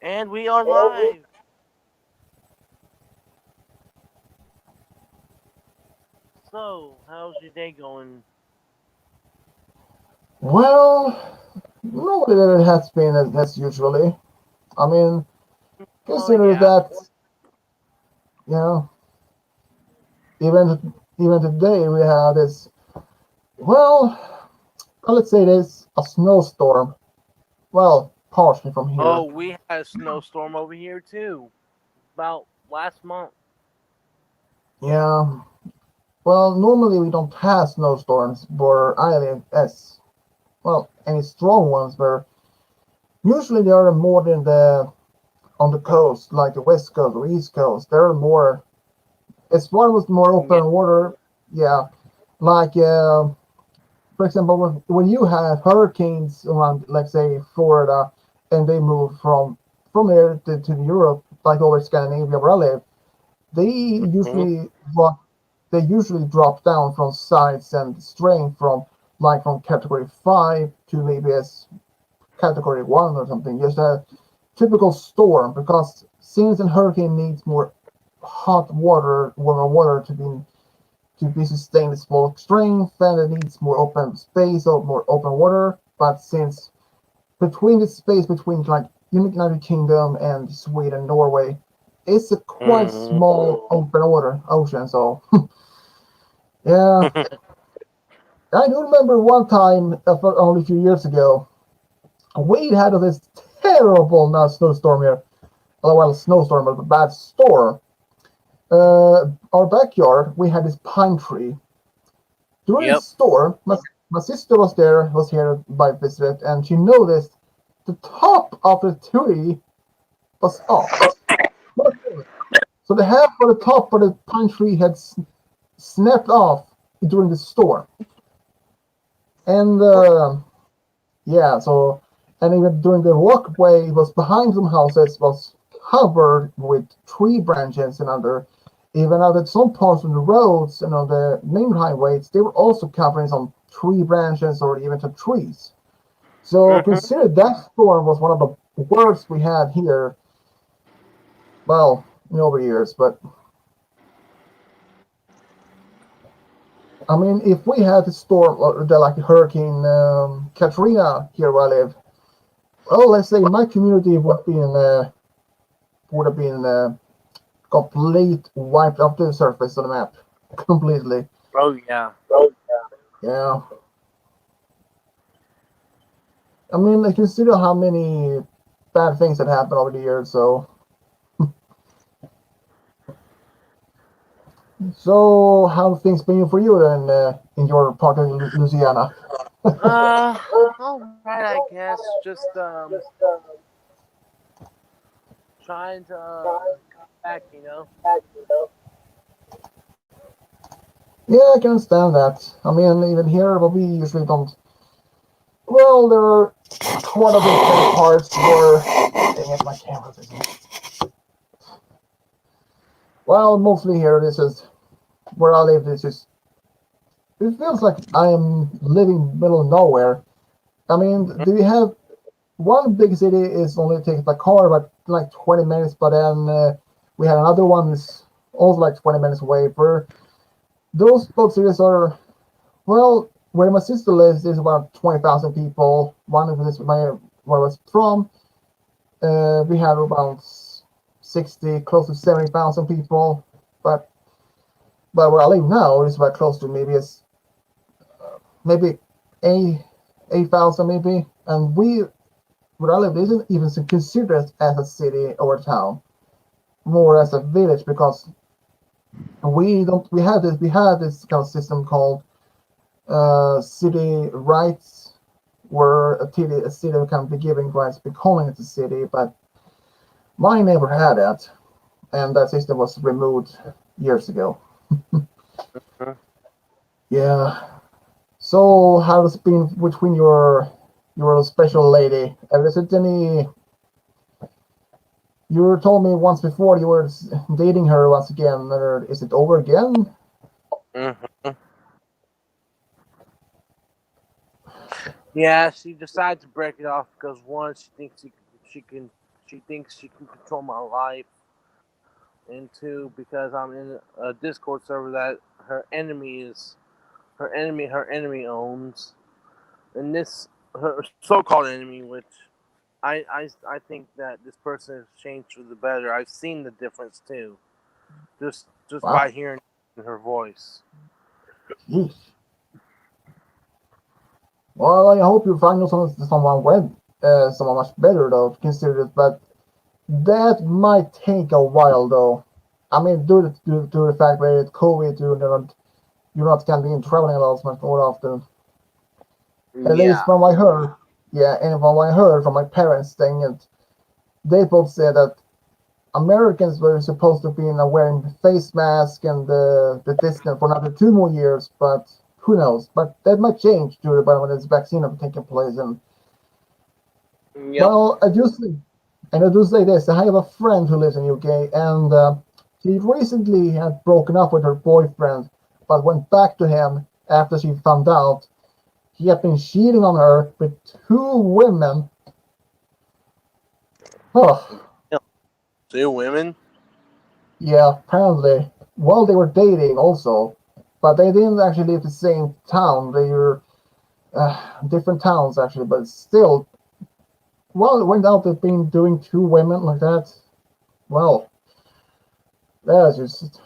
And we are live. So, how's your day going? Well, nobody that has been as usually. I mean, Oh consider yeah. that, you know, even today we had this, well, let's say this, a snowstorm. Well, partially from Oh, here. we had a snowstorm over here too. About last month. Yeah, well, normally we don't have snowstorms where I live as, well, any strong ones, where usually they are more in on the coast, like the west coast or east coast. They're more, as far as more Yeah. open water, yeah. Like, for example, when you have hurricanes around, like say Florida, and they move from there to Europe, like over Scandinavia where I live, they Hmm. usually drop they usually drop down from size and strength from like from category 5 to maybe as category 1 or something. Just a typical storm, because since a hurricane needs more hot water, warmer water to be sustained its full strength, and it needs more open space or more open water. But since between the space between like United Kingdom and Sweden, Norway, it's a quite Hmm. small open water ocean. So yeah, I do remember one time, only a few years ago, we had this terrible not snowstorm here. Well, snowstorm, but a bad storm. Our backyard, we had this pine tree. During the Yep. storm, my sister was here by visit, and she noticed the top of the tree was off. So the half of the top of the pine tree had snapped off during the storm. And yeah, so, and even during the walkway, it was behind some houses, was covered with tree branches, and other, even at some parts of the roads and on the main highways, they were also covering some tree branches or even some trees. So Hmm. consider that storm was one of the worst we had here, well, in over years. But I mean, if we had a storm or like Hurricane Katrina here where I live, well, let's say my community would have been complete wiped off the surface of the map completely. Oh yeah. Yeah, I mean, like, consider how many bad things that happened over the years. So how things been for you then in your part of Louisiana? Uh, all right. I guess just trying to come back. Yeah, I can understand that. I mean, even here, but we usually don't. Well, there are one of these many parts where. Dang it, my camera isn't. Well, mostly here, this is where I live. This is. It feels like I am living middle of nowhere. I mean, do you have one big city is only takes by car, but like 20 minutes. But then we have another one is also like 20 minutes away. For those both cities are, well, where my sister lives is about 20,000 people. One of this where I was from, we have about 60, close to 70,000 people. But where I live now is about close to maybe 8,000 maybe, and where I live isn't even considered as a city or a town, more as a village, because we had this kind of system called city rights, where a city can be given rights to be calling it a city, but mine never had that, and that system was removed years ago. Mhm. Yeah. So how's it been between your special lady? Is it any? You told me once before you were dating her once again. Or is it over again? Mhm. Yeah, she decided to break it off because one, she thinks she can. she thinks she can control my life, and two, because I'm in a Discord server that her enemy is her enemy owns, and this her so-called enemy, which I think that this person has changed for the better. I've seen the difference too, just by Wow. hearing her voice. Jeez. Well, I hope you find someone someone much better though to consider it, but that might take a while though. I mean, due to the fact that it's COVID, you're not gonna be traveling a lot much more often. At least Yeah, from what I heard, yeah, and from what I heard from my parents saying it, they both said that Americans were supposed to be wearing face masks and the distance for another 2 more years, but who knows? But that might change during when this vaccine have taken place. And yep. well, I do say this: I have a friend who lives in UK, and she recently had broken up with her boyfriend, but went back to him after she found out he had been cheating on her with 2 women. Oh, Yep. Two women. yeah, apparently. Well, they were dating also, but they didn't actually live the same town. They were different towns actually, but still, well, it went out to being doing 2 women like that. Well, that's just.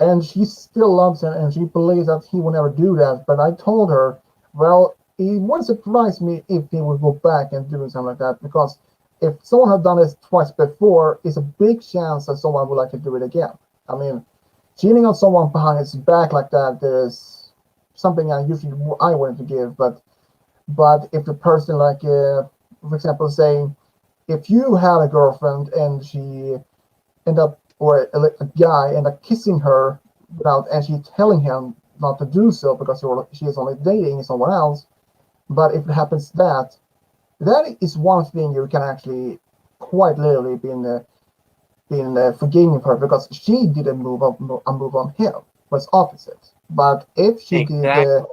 And she still loves him, and she believes that he will never do that. But I told her, well, it wouldn't surprise me if he would go back and do something like that, because if someone had done this twice before, it's a big chance that someone would like to do it again. I mean, cheating on someone behind his back like that is something I wanted to give, but if the person like, for example, saying if you had a girlfriend and she end up or a guy end up kissing her without actually telling him not to do so because she is only dating someone else, but if it happens that is one thing you can actually quite literally been forgiving her because she didn't move on him was opposite. But if she did, Exactly.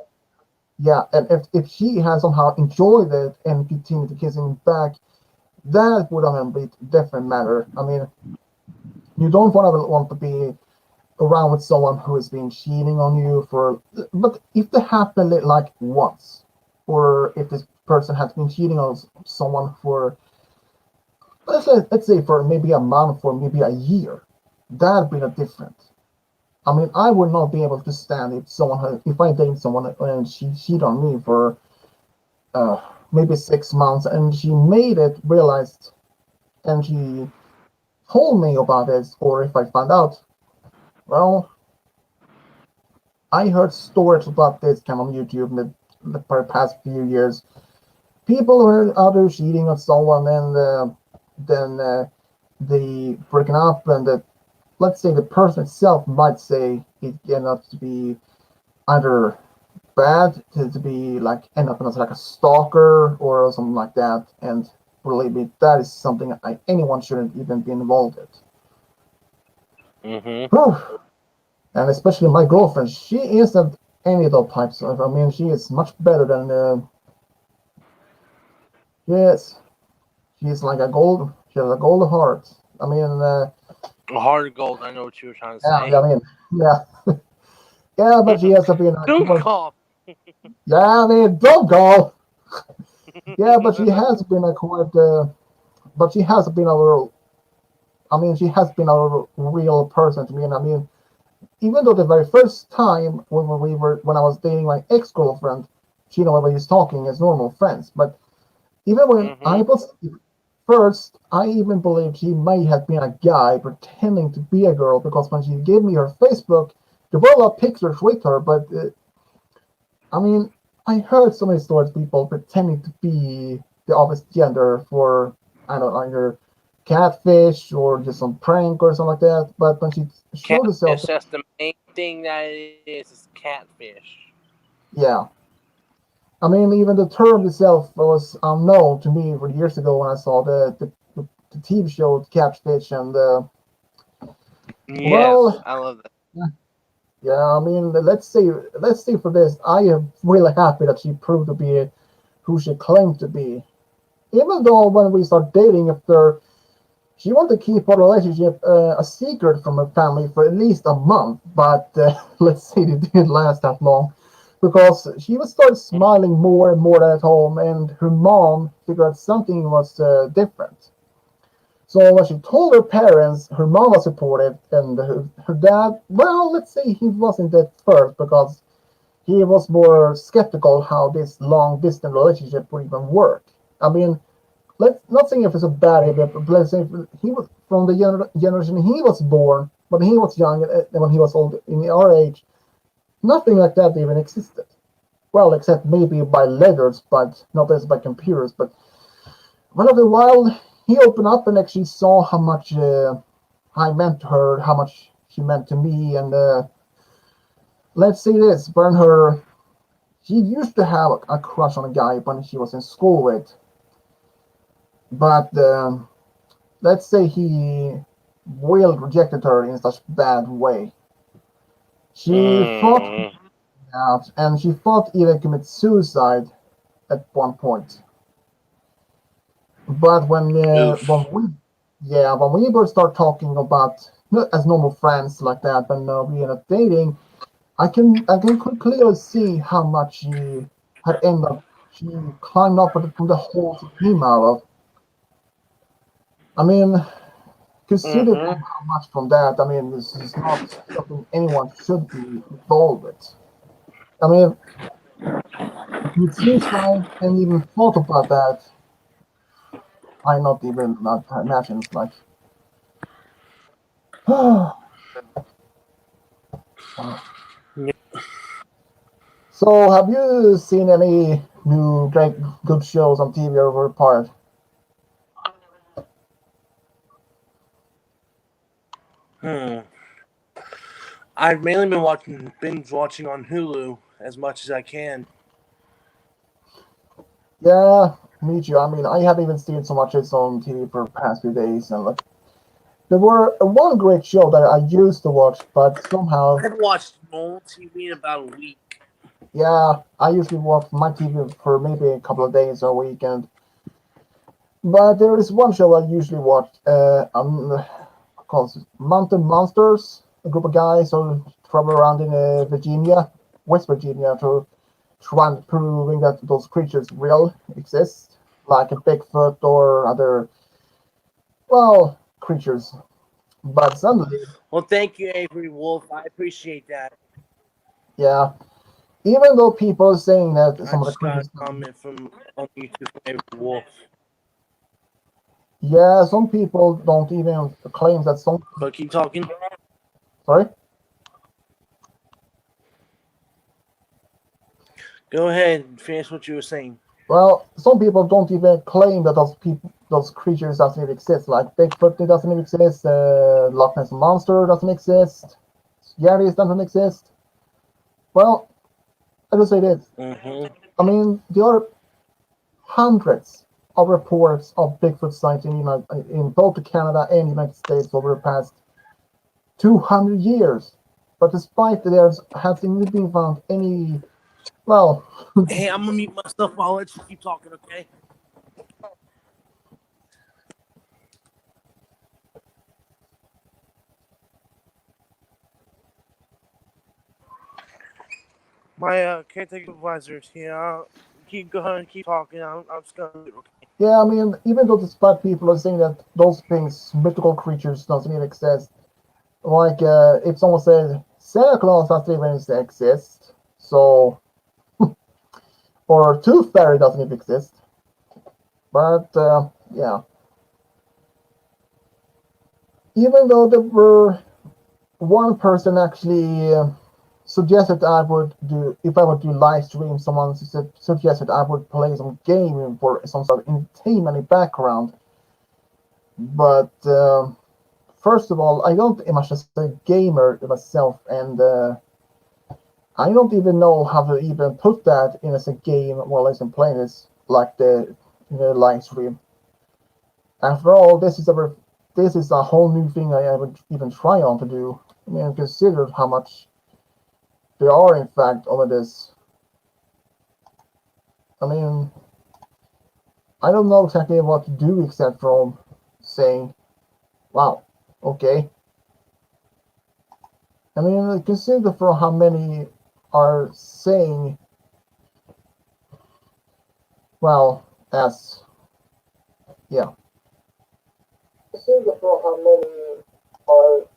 yeah, and if she has somehow enjoyed it and continued to kissing back, that would have been a different matter. I mean, you don't want to be around with someone who has been cheating on you for, but if they happen like once, or if this person has been cheating on someone for, let's say for maybe a month or maybe a year, that'd be a different. I mean, I would not be able to stand if I date someone and she cheated on me for uh, maybe 6 months and she made it realized and she told me about this, or if I found out, well, I heard stories about this kind of YouTube for the past few years. People who are out there cheating on someone and then they breaking up, and let's say the person itself might say it end up to be either bad to be like end up as like a stalker or something like that. And believe me, that is something anyone shouldn't even be involved in. Mhm. Whew. And especially my girlfriend, she isn't any of those types of. I mean, she is much better than. Yes, she's like a gold. She has a gold heart. I mean, Heart of gold. I know what you were trying to yeah, say. I mean, yeah, yeah, but she has to be like, Don't cough. yeah, I mean, don't go. Yeah, but she has been a quite. But she has been a real. I mean, she has been a real person to me, and I mean, even though the very first time when I was dating my ex girlfriend, she knew we was talking as normal friends. But even when I Mhm. was first, I even believed she may have been a guy pretending to be a girl because when she gave me her Facebook, there were a lot of pictures with her. But I mean, I heard so many stories of people pretending to be the opposite gender for I don't know either catfish or just some prank or something like that. But when she showed herself, Catfish. That's the main thing that it is catfish. yeah, I mean, even the term itself was unknown to me for years ago when I saw the TV show Catfish, and Yes, well, I love that. yeah, I mean, let's say for this, I am really happy that she proved to be who she claimed to be. Even though when we start dating after She wanted to keep our relationship a secret from her family for at least a month, but let's see, it didn't last that long because she would start smiling more and more at home, and her mom figured out something was different. So when she told her parents, her mom was supportive, and her dad, well, let's say he wasn't at first because he was more skeptical how this long distance relationship would even work. I mean, let's not saying if it's a bad idea, but let's say he was from the generation he was born, when he was young and when he was old in our age, nothing like that even existed. Well, except maybe by letters, but not as by computers. But one of the while, he opened up and actually saw how much I meant to her, how much she meant to me, and let's say this, burn her. She used to have a crush on a guy when she was in school with, but let's say he will rejected her in such bad way. She thought Mm. out, and she thought even commit suicide at one point. But when Oof. we, yeah, when we both start talking about not as normal friends like that, when we end up dating, I can clearly see how much she had ended up. She climbed up from the hole she came out of. I mean, considering Mm-hmm. how much from that, I mean, this is not something anyone should be involved with. I mean, with suicide and even thought about that, I not even not imagine. It's like, wow. So, have you seen any new great good shows on TV over part? Hmm. I've mainly been watching binge watching on Hulu as much as I can. Yeah, me too. I mean, I haven't even seen so much as on TV for the past few days, and like, there were one great show that I used to watch, but I somehow, haven't watched normal TV in about a week. yeah, I usually watch my TV for maybe a couple of days or a weekend. But there is one show I usually watch, called Mountain Monsters. A group of guys who travel around in Virginia, West Virginia, to try and proving that those creatures real exist, like a Bigfoot or other, well, creatures. But suddenly, Well, thank you, Avery Wolf. I appreciate that. yeah, even though people are saying that I some of the just got creatures, a comment from on YouTube from Avery Wolf. yeah, some people don't even claim that some, But keep talking. sorry. Go ahead and finish what you were saying. Well, some people don't even claim that those creatures doesn't even exist. Like Bigfoot doesn't even exist. Loch Ness monster doesn't exist. Yetis doesn't exist. Well, I just say this. Mm-hmm. I mean, there are hundreds of reports of Bigfoot sighting in both Canada and United States over the past 200 years. But despite there hasn't been found any, well, Hey, I'm gonna mute myself. I'll let you keep talking, okay? My caretaker supervisor is here. Keep going, keep talking. I'm just gonna mute, okay? yeah, I mean, even though despite people are saying that those things, mythical creatures, doesn't even exist, like if someone said Santa Claus doesn't even exist, so or Tooth Fairy doesn't even exist, but yeah, even though there were one person actually suggested I would do if I would do live stream. Someone suggested I would play some game for some sort of entertainment in background, but first of all, I don't am much as a gamer myself, and I don't even know how to even put that in as a game while I'm playing this, like the live stream. After all, this is a whole new thing I haven't even tried on to do. I mean, consider how much there are in fact over this. I mean, I don't know exactly what to do except from saying. Wow. Okay. I mean, consider for how many are saying, well, as yeah. Consider for how many are,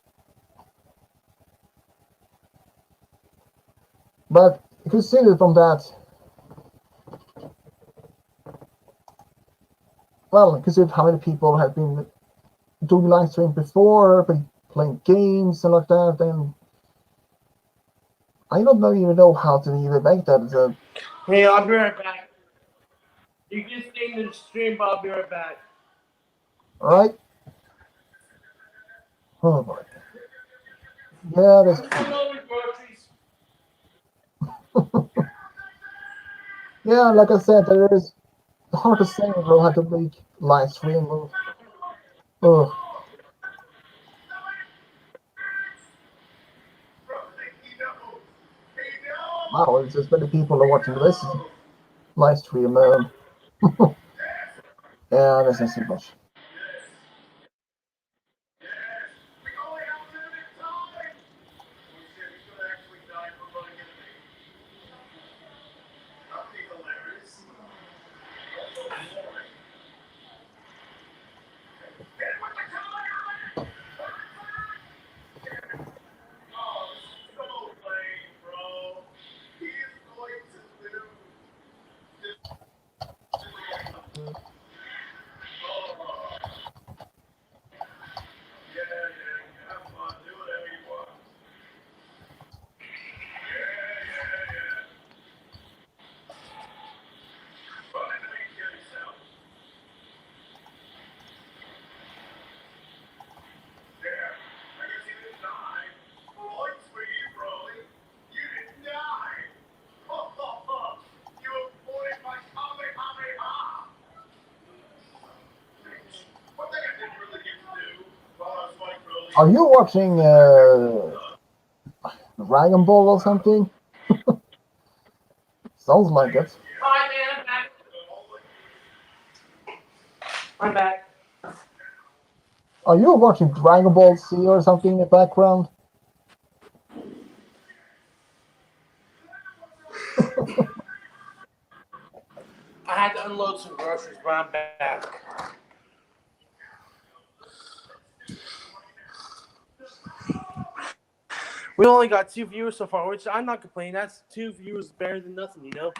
but consider from that. Well, consider how many people have been doing live stream before, playing games and like that, and I don't know, even know how to even make that. Hey, I'll be right back. You can stay in the stream, but I'll be right back. All right. Oh boy. Yeah, that's I'm true. coming over with groceries. Yeah, like I said, there is hard to say bro how to make live stream. Oh, wow, it's just many people are watching this live stream. Yeah, this is too much. Are you watching Dragon Ball or something? Sounds like it. Hi, man. I'm back. I'm back. Are you watching Dragon Ball Z or something in the background? I had to unload some groceries, but I'm back. We only got 2 viewers so far, which I'm not complaining. That's 2 viewers better than nothing, you know?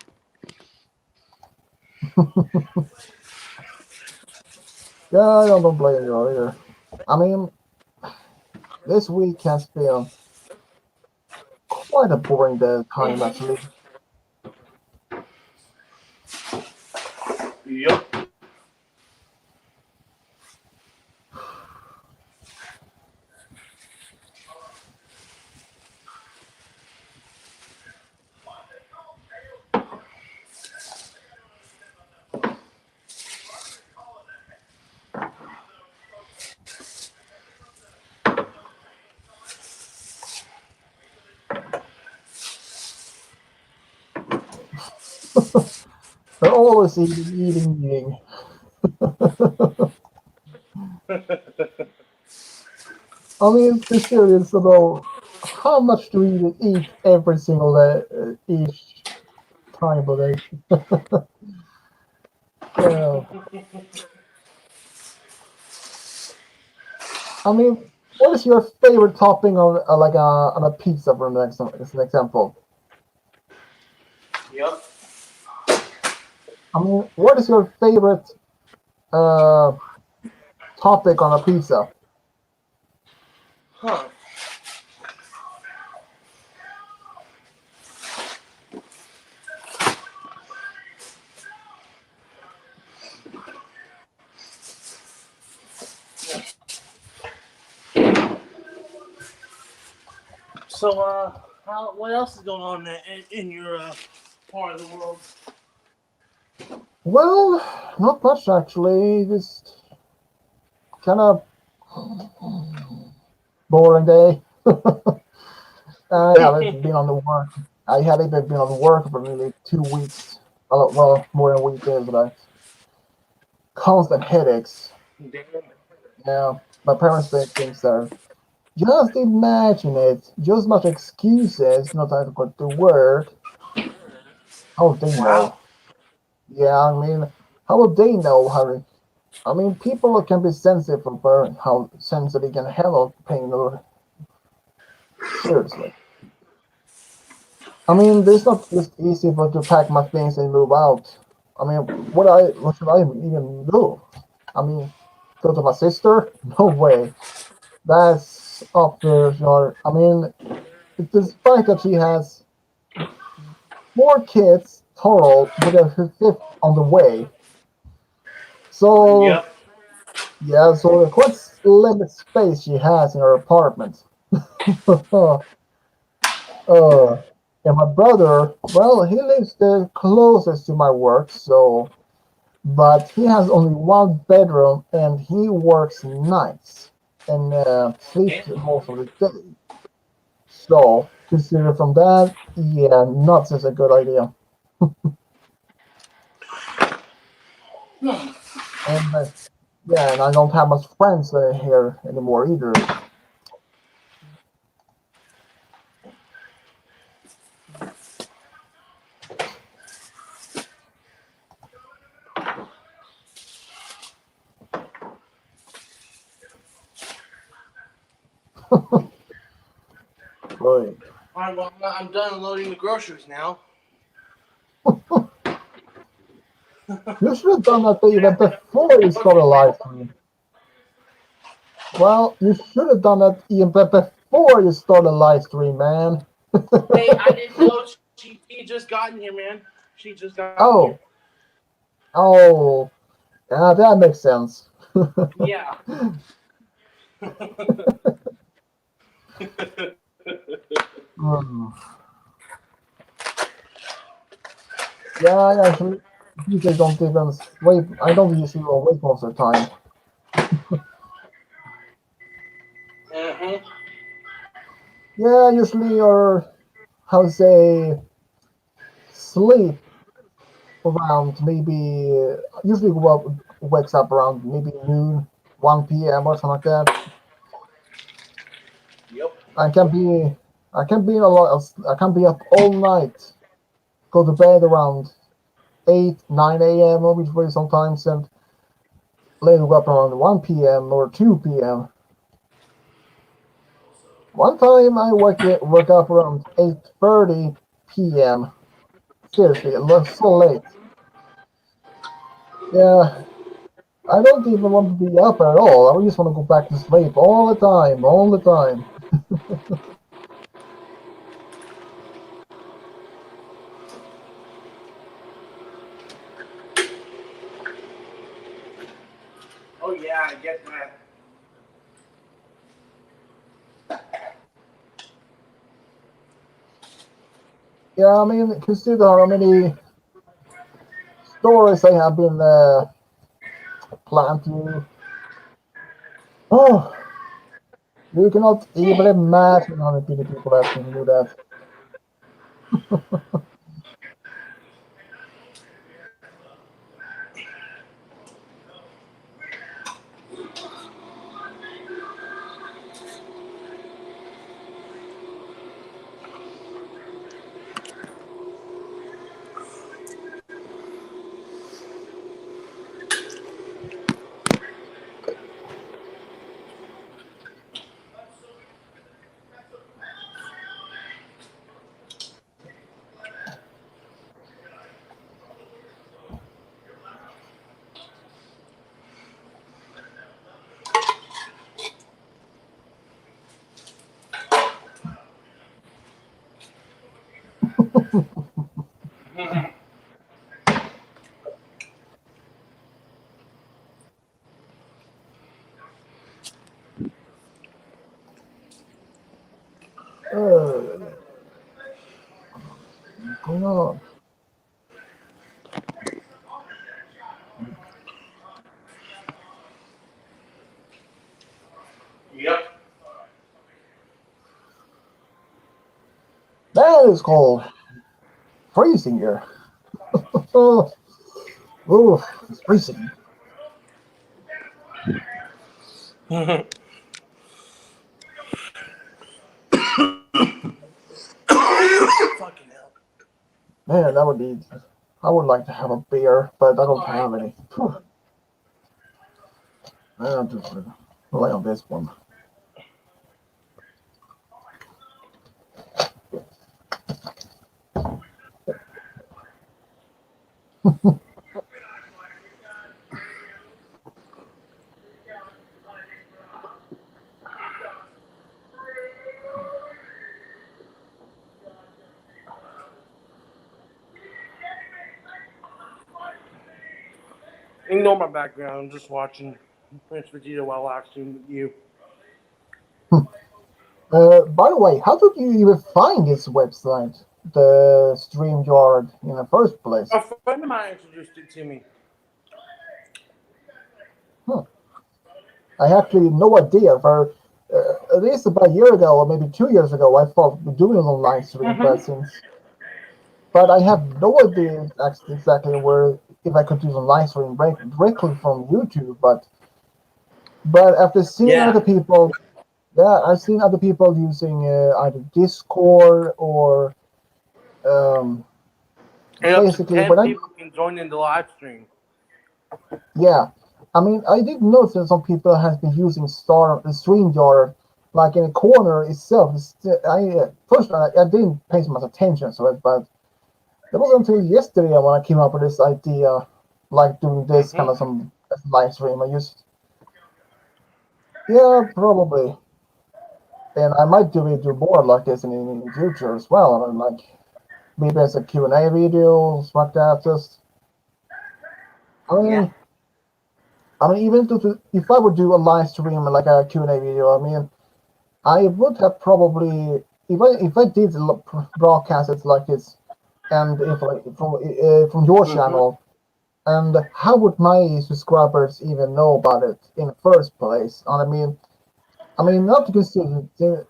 Yeah, I don't blame you either. I mean, this week has been quite a boring day time actually. Yup. They're always eating, eating, eating. I mean, be serious about how much do we eat every single day, each time of day. Yeah. I mean, what is your favorite topping on like on a pizza, for as an example? Yup. I mean, what is your favorite uh, topic on a pizza? Huh. So, what else is going on in your part of the world? Well, not much actually. Just kind of boring day. I haven't been on the work. I haven't even been on work for nearly 2 weeks. Well, more than a week is, but I constant headaches. Damn. Yeah, my parents think so. Just imagine it. Just much excuses not to go to work. How would they Wow. know? Yeah, I mean, how would they know, Harry? I mean, people can be sensitive about how sensitive they can handle pain or seriously. I mean, it's not just easy for to pack my things and move out. I mean, what should I even do? I mean, go to my sister? No way. That's up to her. I mean, despite that she has four kids total, with a fifth on the way. So Yep. yeah, so quite limited space she has in her apartment. uh, and my brother, well, he lives the closest to my work, so but he has only one bedroom and he works nights and sleeps most of the day. So consider from that, yeah, not such a good idea. And yeah, and I don't have much friends here anymore either. Right. All right. Well, I'm done loading the groceries now. You should have done that even before you started live stream. Well, you should have done that even before you started live stream, man. Hey, I didn't know she just got in here, man. She just got in here. Oh, oh, yeah, that makes sense. Yeah. Hmm. Yeah, I actually usually don't even wait. I don't usually wait most of the time. Mm-hmm. Yeah, usually or how to say sleep around maybe usually wakes up around maybe noon, 1 p.m. or something like that. Yep. I can be I can be I can be up all night. Go to bed around 8, 9 a.m. or sometimes and later wake up around 1 p.m. or 2 p.m. One time I woke up around 8:30 p.m. Seriously, it was so late. Yeah, I don't even want to be up at all. I just want to go back to sleep all the time, all the time. Oh yeah, I get that. Yeah, I mean, consider how many stories I have been planned to. Oh, you cannot even imagine how many people asking to do that. Uh, what's going on? Yep. That is called freezing here. Oh, it's freezing. Fucking hell. Man, that would be. I would like to have a beer, but I don't have any. Phew. I'll just rely on this one. Ignore my background. I'm just watching Prince Vegeta while acting with you. By the way, how did you even find this website, the StreamYard, in the first place? A friend of mine introduced it to me. Hmm. I actually no idea. For at least about a year ago, or maybe 2 years ago, I thought doing an online stream, Mm-hmm. but I have no idea exactly where if I could do some live stream directly from YouTube. But after seeing Yeah. other people, yeah, I've seen other people using either Discord or um, And up to basically 10 when I people can join in the live stream. yeah, I mean I did notice that some people have been using StreamYard like in a corner itself. First I didn't pay so much attention to it, but it wasn't until yesterday when I came up with this idea, like doing this kind Mm-hmm. of some live stream. I just yeah probably, and I might do more like this in future as well. I mean like maybe as a Q&A video, like that. Just I Yeah. mean. I mean, even if I would do a live stream like a Q&A video, I mean, I would have probably if I did broadcast it like this, and if like from your Mm-hmm. channel, and how would my subscribers even know about it in the first place? And I mean, not to consider,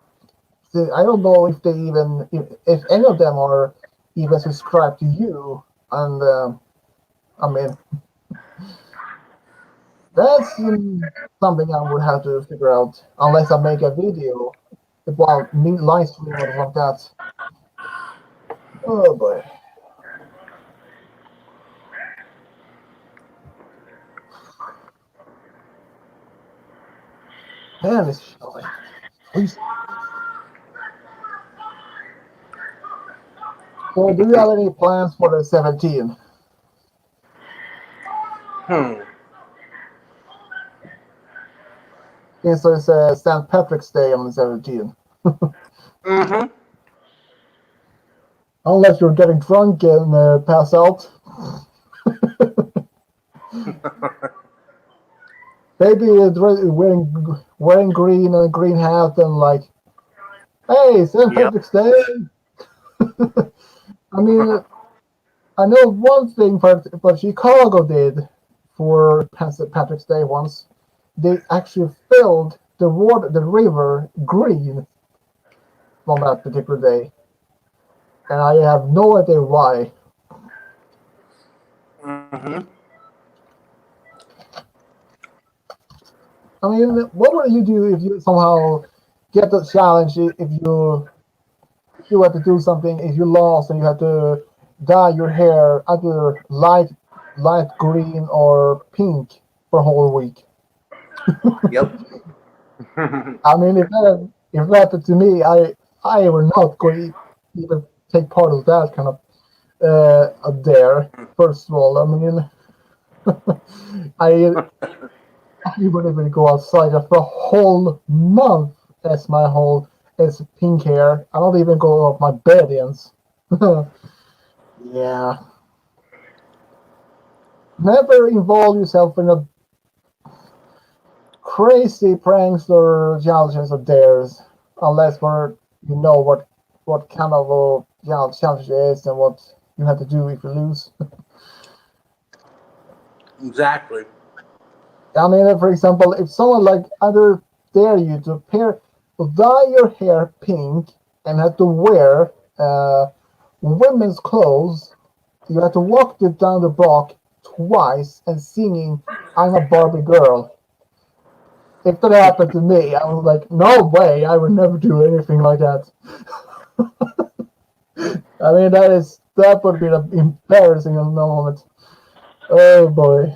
I don't know if they even if any of them are even subscribed to you, and I mean, that's something I would have to figure out unless I make a video about me live stream or something like that. Oh boy, man, it's like, please. So, do you have any plans for the 17th? Hmm. Since there's St. Patrick's Day on the 17th. Mm-hmm. Unless you're getting drunk and pass out. Maybe wearing green and a green hat and like, hey, St. Yep. Patrick's Day. I mean, I know one thing what Chicago did for St. Patrick's Day once. They actually filled the river green on that particular day, and I have no idea why. Mm-hmm. I mean, what would you do if you somehow get the challenge? If you had to do something, if you lost and you had to dye your hair either light green or pink for a whole week. Yep. I mean, if that happened to me, I would not go even take part of that kind of dare. First of all, I mean, I I wouldn't even go outside for a whole month as my whole as pink hair. I don't even go off my bed ends. Yeah, never involve yourself in a crazy pranks or challenges or dares unless you know what kind of a challenge it is and what you have to do if you lose. Exactly. I mean, for example, if someone like either dare you to dye your hair pink and have to wear women's clothes, you have to walk down the block twice and singing "I'm a Barbie girl." if that happened to me, I was like, no way, I would never do anything like that. I mean, that would be embarrassing at the moment. Oh boy.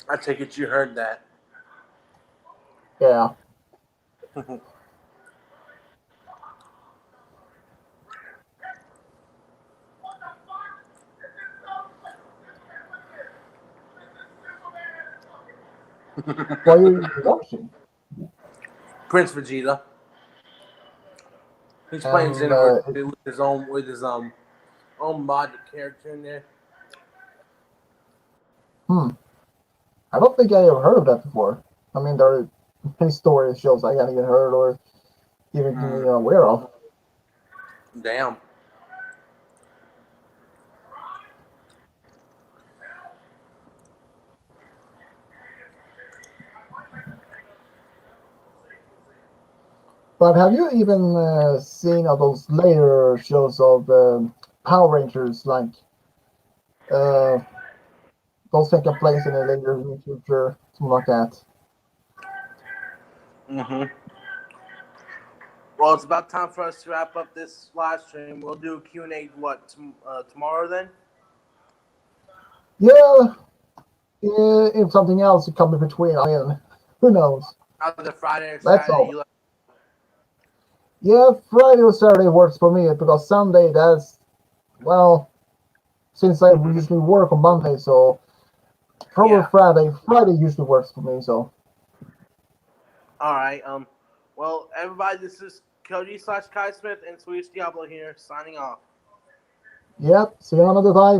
I take it you heard that. Yeah. What are you watching? Prince Vegeta. He's playing And Xenoverse 2 with his own modded character in there. hmm, I don't think I ever heard of that before. I mean, there are many stories shows I haven't even heard or even aware of. Damn. But have you even seen of those later shows of Power Rangers, like uh, those taking place in a later future, something like that? Mm-hmm. Well, it's about time for us to wrap up this live stream. We'll do a Q&A, tomorrow then? Yeah, if something else to come in between, I mean, who knows? Either Friday or That's Saturday. all. Yeah, Friday or Saturday works for me because Sunday, well, since I usually work on Monday, so probably Yeah. Friday. Friday usually works for me, so. All right. Well, everybody, this is Cody / Kai Smith and Swedishdiablo here, signing off. Yep, see you another time.